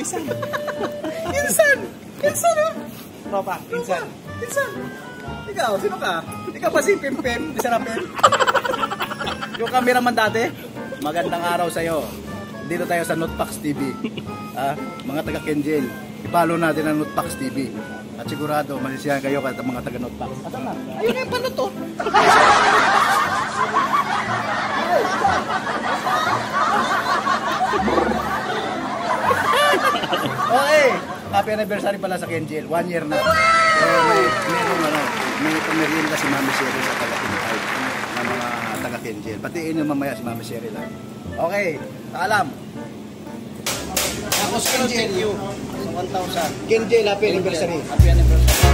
Insan. Insan! Insan oh! Tropa, insan. Insan! Ikaw, sino ka? Ikaw ba si Pimpim? Isa na Pim? Yung cameraman dati? Magandang araw sa'yo. Dito tayo sa Notebox TV. Mga taga Kenjel, i-follow natin ang Notebox TV. At sigurado, masisiyahan kayo kahit ang mga taga Notebox. Asan na? Ayun yung panot to. Okay, happy anniversary pala sa Kenjel. 1 year na. So, may pamerienda si Mami Sherry sa taga-Pintay ng mga taga-Kenjel. Patiin yung mamaya si Mami Sherry lang. Okay, alam. Tapos Kenjel, 1,000. Kenjel, happy anniversary. Happy anniversary.